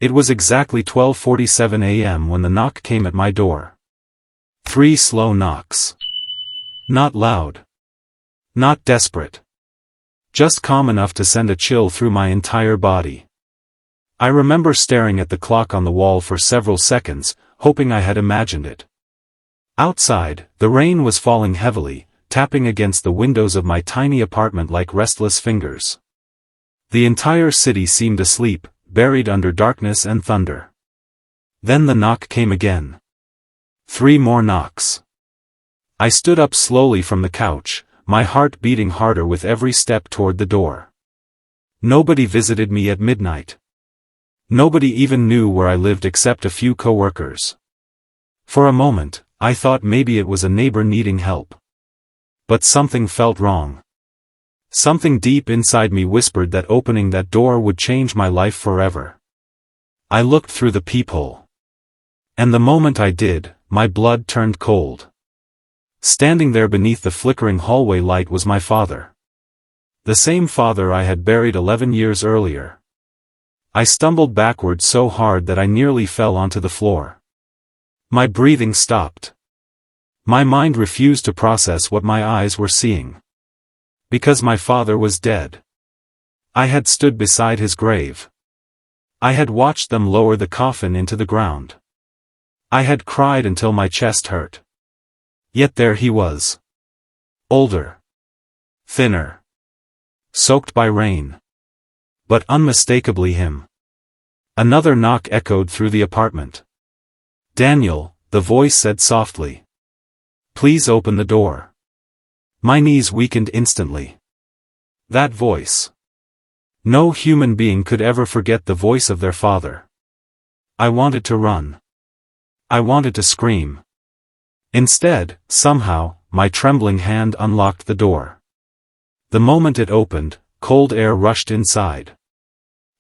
It was exactly 12:47 a.m. when the knock came at my door. 3 slow knocks. Not loud. Not desperate. Just calm enough to send a chill through my entire body. I remember staring at the clock on the wall for several seconds, hoping I had imagined it. Outside, the rain was falling heavily, tapping against the windows of my tiny apartment like restless fingers. The entire city seemed asleep, buried under darkness and thunder. Then the knock came again. 3 more knocks. I stood up slowly from the couch, my heart beating harder with every step toward the door. Nobody visited me at midnight. Nobody even knew where I lived except a few coworkers. For a moment, I thought maybe it was a neighbor needing help. But something felt wrong. Something deep inside me whispered that opening that door would change my life forever. I looked through the peephole. And the moment I did, my blood turned cold. Standing there beneath the flickering hallway light was my father. The same father I had buried 11 years earlier. I stumbled backward so hard that I nearly fell onto the floor. My breathing stopped. My mind refused to process what my eyes were seeing. Because my father was dead. I had stood beside his grave. I had watched them lower the coffin into the ground. I had cried until my chest hurt. Yet there he was. Older. Thinner. Soaked by rain. But unmistakably him. Another knock echoed through the apartment. "Daniel," the voice said softly. "Please open the door." My knees weakened instantly. That voice. No human being could ever forget the voice of their father. I wanted to run. I wanted to scream. Instead, somehow, my trembling hand unlocked the door. The moment it opened, cold air rushed inside.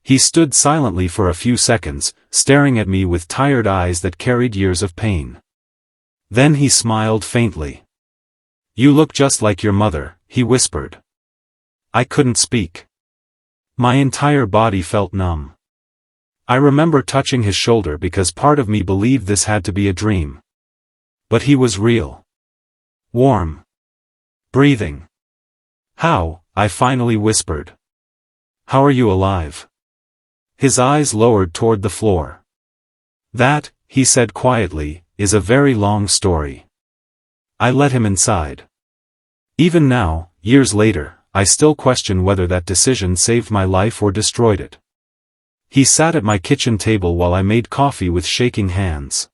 He stood silently for a few seconds, staring at me with tired eyes that carried years of pain. Then he smiled faintly. "You look just like your mother," he whispered. I couldn't speak. My entire body felt numb. I remember touching his shoulder because part of me believed this had to be a dream. But he was real. Warm. Breathing. "How?" I finally whispered. "How are you alive?" His eyes lowered toward the floor. "That," he said quietly, "is a very long story." I let him inside. Even now, years later, I still question whether that decision saved my life or destroyed it. He sat at my kitchen table while I made coffee with shaking hands.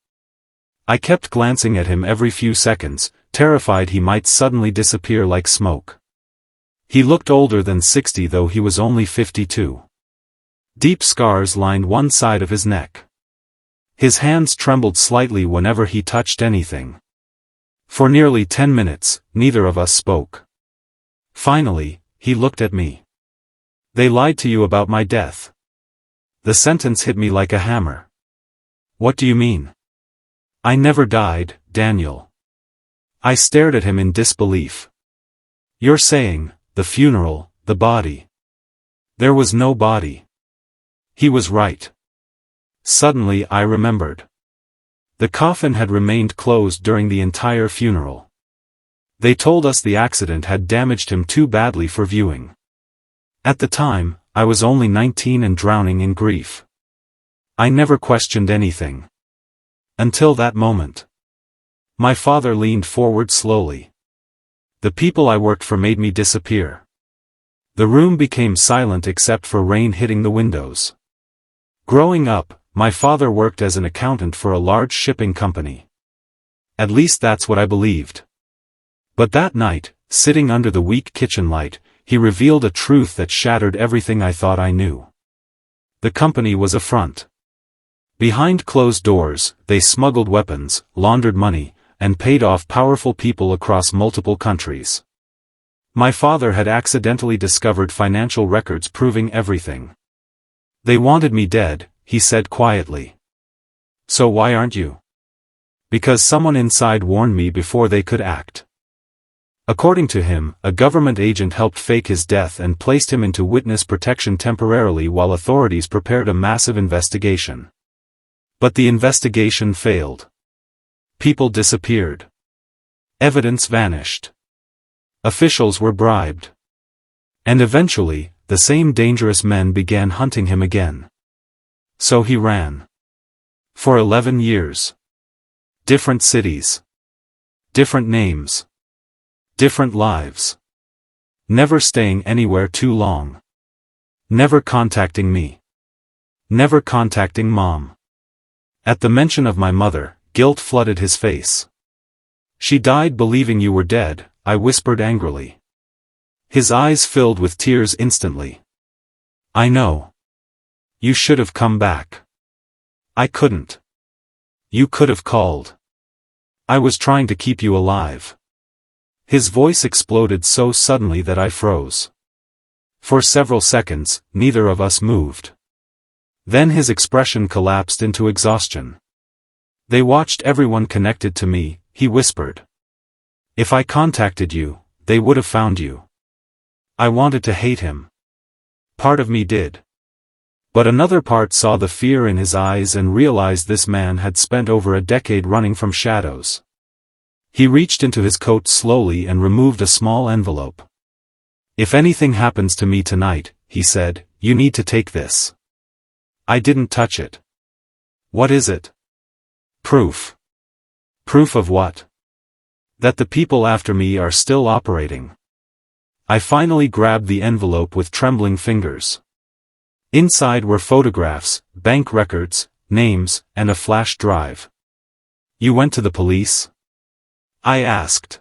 I kept glancing at him every few seconds, terrified he might suddenly disappear like smoke. He looked older than 60 though he was only 52. Deep scars lined one side of his neck. His hands trembled slightly whenever he touched anything. For nearly 10 minutes, neither of us spoke. Finally, he looked at me. "They lied to you about my death." The sentence hit me like a hammer. "What do you mean?" "I never died, Daniel." I stared at him in disbelief. "You're saying, the funeral, the body." There was no body. He was right. Suddenly I remembered. The coffin had remained closed during the entire funeral. They told us the accident had damaged him too badly for viewing. At the time, I was only 19 and drowning in grief. I never questioned anything. Until that moment. My father leaned forward slowly. The people I worked for made me disappear. The room became silent except for rain hitting the windows. Growing up, my father worked as an accountant for a large shipping company. At least that's what I believed. But that night, sitting under the weak kitchen light, he revealed a truth that shattered everything I thought I knew. The company was a front. Behind closed doors, they smuggled weapons, laundered money, and paid off powerful people across multiple countries. My father had accidentally discovered financial records proving everything. "They wanted me dead," he said quietly. "So why aren't you?" "Because someone inside warned me before they could act." According to him, a government agent helped fake his death and placed him into witness protection temporarily while authorities prepared a massive investigation. But the investigation failed. People disappeared. Evidence vanished. Officials were bribed. And eventually, the same dangerous men began hunting him again. So he ran. For 11 years. Different cities. Different names. Different lives. Never staying anywhere too long. Never contacting me. Never contacting Mom. At the mention of my mother, guilt flooded his face. She died believing you were dead, I whispered angrily. His eyes filled with tears instantly. I know. You should have come back. I couldn't. You could have called. I was trying to keep you alive. His voice exploded so suddenly that I froze. For several seconds, neither of us moved. Then his expression collapsed into exhaustion. They watched everyone connected to me, he whispered. If I contacted you, they would have found you. I wanted to hate him. Part of me did. But another part saw the fear in his eyes and realized this man had spent over a decade running from shadows. He reached into his coat slowly and removed a small envelope. If anything happens to me tonight, he said, you need to take this. I didn't touch it. What is it? Proof. Proof of what? That the people after me are still operating. I finally grabbed the envelope with trembling fingers. Inside were photographs, bank records, names, and a flash drive. You went to the police? I asked.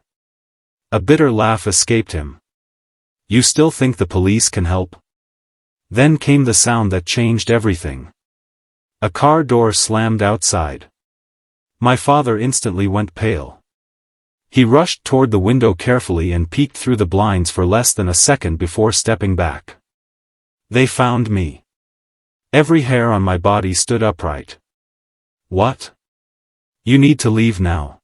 A bitter laugh escaped him. You still think the police can help? Then came the sound that changed everything. A car door slammed outside. My father instantly went pale. He rushed toward the window carefully and peeked through the blinds for less than a second before stepping back. They found me. Every hair on my body stood upright. What? You need to leave now.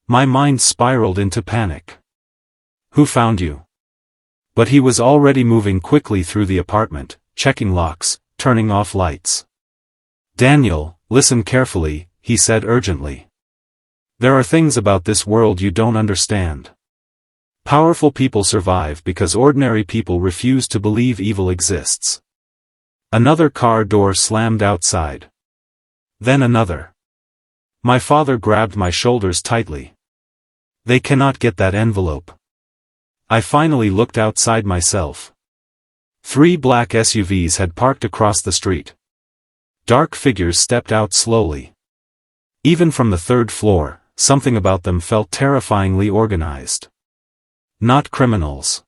My mind spiraled into panic. Who found you? But he was already moving quickly through the apartment, checking locks, turning off lights. Daniel, listen carefully, he said urgently. There are things about this world you don't understand. Powerful people survive because ordinary people refuse to believe evil exists. Another car door slammed outside. Then another. My father grabbed my shoulders tightly. They cannot get that envelope. I finally looked outside myself. 3 black SUVs had parked across the street. Dark figures stepped out slowly. Even from the 3rd floor, something about them felt terrifyingly organized. Not criminals.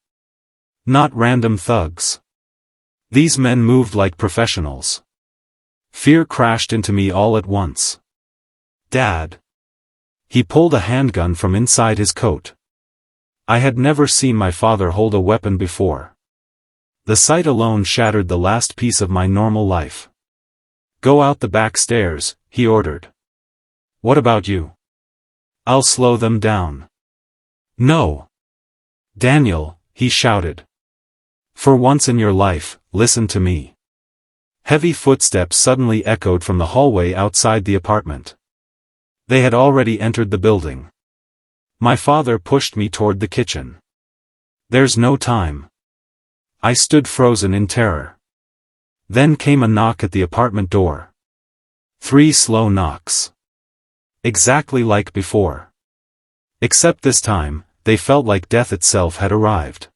Not random thugs. These men moved like professionals. Fear crashed into me all at once. Dad. He pulled a handgun from inside his coat. I had never seen my father hold a weapon before. The sight alone shattered the last piece of my normal life. Go out the back stairs, he ordered. What about you? I'll slow them down. No. Daniel, he shouted. For once in your life, listen to me. Heavy footsteps suddenly echoed from the hallway outside the apartment. They had already entered the building. My father pushed me toward the kitchen. There's no time. I stood frozen in terror. Then came a knock at the apartment door. 3 slow knocks. Exactly like before. Except this time, they felt like death itself had arrived.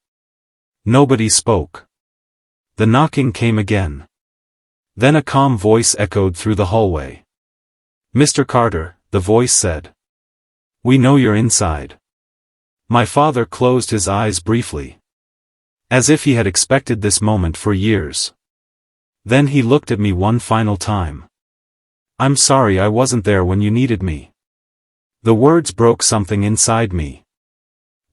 Nobody spoke. The knocking came again. Then a calm voice echoed through the hallway. Mr. Carter, the voice said. We know you're inside. My father closed his eyes briefly. As if he had expected this moment for years. Then he looked at me one final time. I'm sorry I wasn't there when you needed me. The words broke something inside me.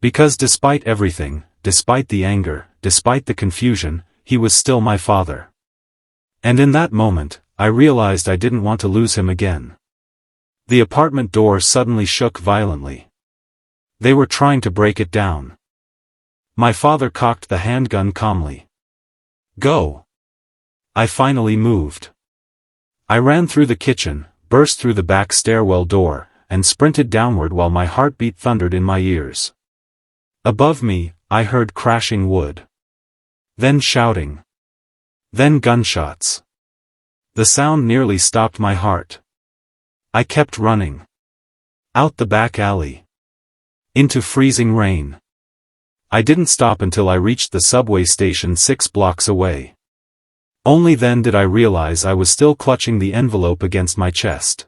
Because despite everything, despite the anger, despite the confusion, he was still my father. And in that moment, I realized I didn't want to lose him again. The apartment door suddenly shook violently. They were trying to break it down. My father cocked the handgun calmly. Go. I finally moved. I ran through the kitchen, burst through the back stairwell door, and sprinted downward while my heartbeat thundered in my ears. Above me, I heard crashing wood. Then shouting. Then gunshots. The sound nearly stopped my heart. I kept running. Out the back alley. Into freezing rain. I didn't stop until I reached the subway station 6 blocks away. Only then did I realize I was still clutching the envelope against my chest.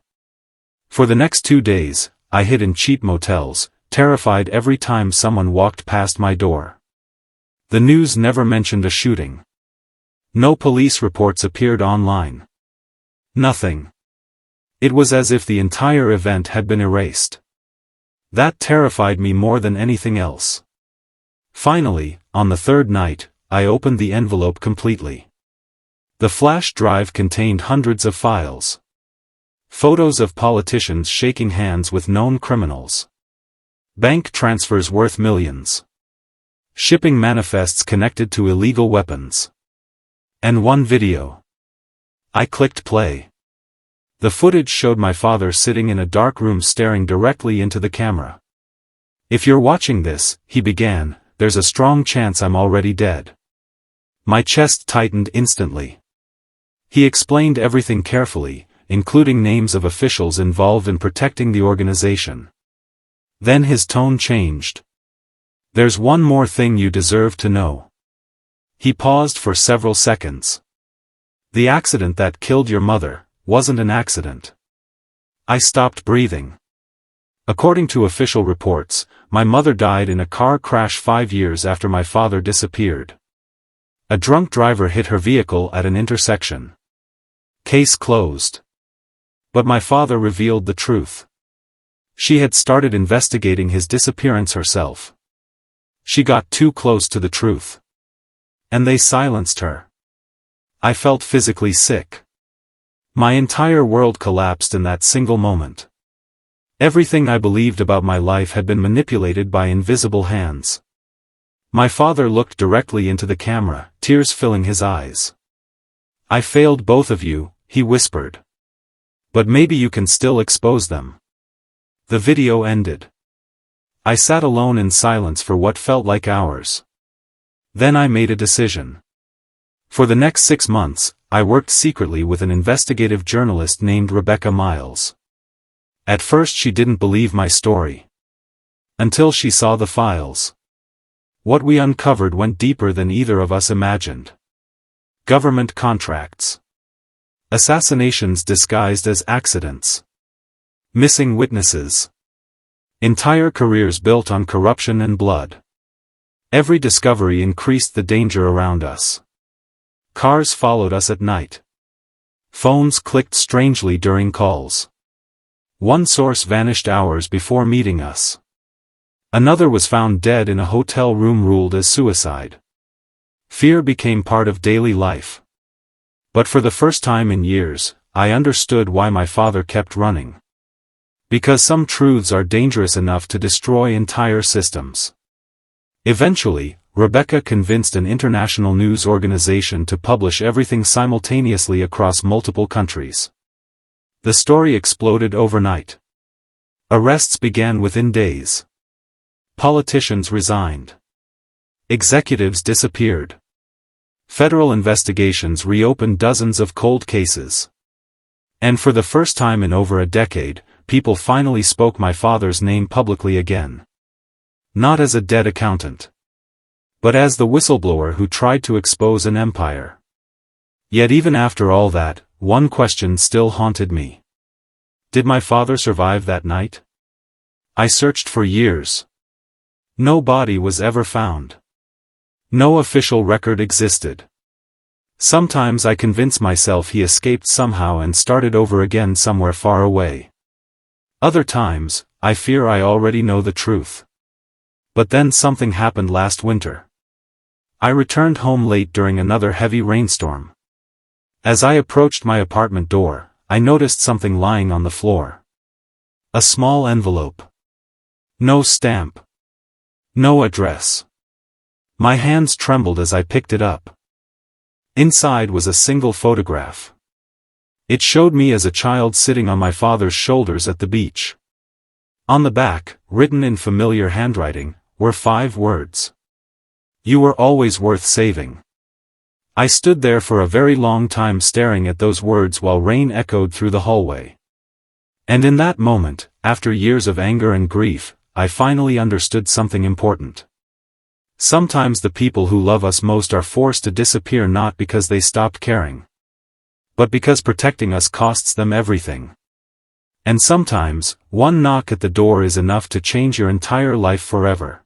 For the next 2 days, I hid in cheap motels, terrified every time someone walked past my door. The news never mentioned a shooting. No police reports appeared online. Nothing. It was as if the entire event had been erased. That terrified me more than anything else. Finally, on the 3rd night, I opened the envelope completely. The flash drive contained hundreds of files. Photos of politicians shaking hands with known criminals. Bank transfers worth millions. Shipping manifests connected to illegal weapons. And one video. I clicked play. The footage showed my father sitting in a dark room staring directly into the camera. If you're watching this, he began, there's a strong chance I'm already dead. My chest tightened instantly. He explained everything carefully, including names of officials involved in protecting the organization. Then his tone changed. There's one more thing you deserve to know. He paused for several seconds. The accident that killed your mother wasn't an accident. I stopped breathing. According to official reports, my mother died in a car crash 5 years after my father disappeared. A drunk driver hit her vehicle at an intersection. Case closed. But my father revealed the truth. She had started investigating his disappearance herself. She got too close to the truth. And they silenced her. I felt physically sick. My entire world collapsed in that single moment. Everything I believed about my life had been manipulated by invisible hands. My father looked directly into the camera, tears filling his eyes. I failed both of you, he whispered. But maybe you can still expose them. The video ended. I sat alone in silence for what felt like hours. Then I made a decision. For the next 6 months, I worked secretly with an investigative journalist named Rebecca Miles. At first she didn't believe my story. Until she saw the files. What we uncovered went deeper than either of us imagined. Government contracts. Assassinations disguised as accidents. Missing witnesses. Entire careers built on corruption and blood. Every discovery increased the danger around us. Cars followed us at night. Phones clicked strangely during calls. One source vanished hours before meeting us. Another was found dead in a hotel room ruled as suicide. Fear became part of daily life. But for the first time in years, I understood why my father kept running. Because some truths are dangerous enough to destroy entire systems. Eventually, Rebecca convinced an international news organization to publish everything simultaneously across multiple countries. The story exploded overnight. Arrests began within days. Politicians resigned. Executives disappeared. Federal investigations reopened dozens of cold cases. And for the first time in over a decade, people finally spoke my father's name publicly again. Not as a dead accountant. But as the whistleblower who tried to expose an empire. Yet even after all that, one question still haunted me. Did my father survive that night? I searched for years. No body was ever found. No official record existed. Sometimes I convince myself he escaped somehow and started over again somewhere far away. Other times, I fear I already know the truth. But then something happened last winter. I returned home late during another heavy rainstorm. As I approached my apartment door, I noticed something lying on the floor. A small envelope. No stamp. No address. My hands trembled as I picked it up. Inside was a single photograph. It showed me as a child sitting on my father's shoulders at the beach. On the back, written in familiar handwriting, were 5 words. You were always worth saving. I stood there for a very long time staring at those words while rain echoed through the hallway. And in that moment, after years of anger and grief, I finally understood something important. Sometimes the people who love us most are forced to disappear not because they stopped caring, but because protecting us costs them everything. And sometimes, one knock at the door is enough to change your entire life forever.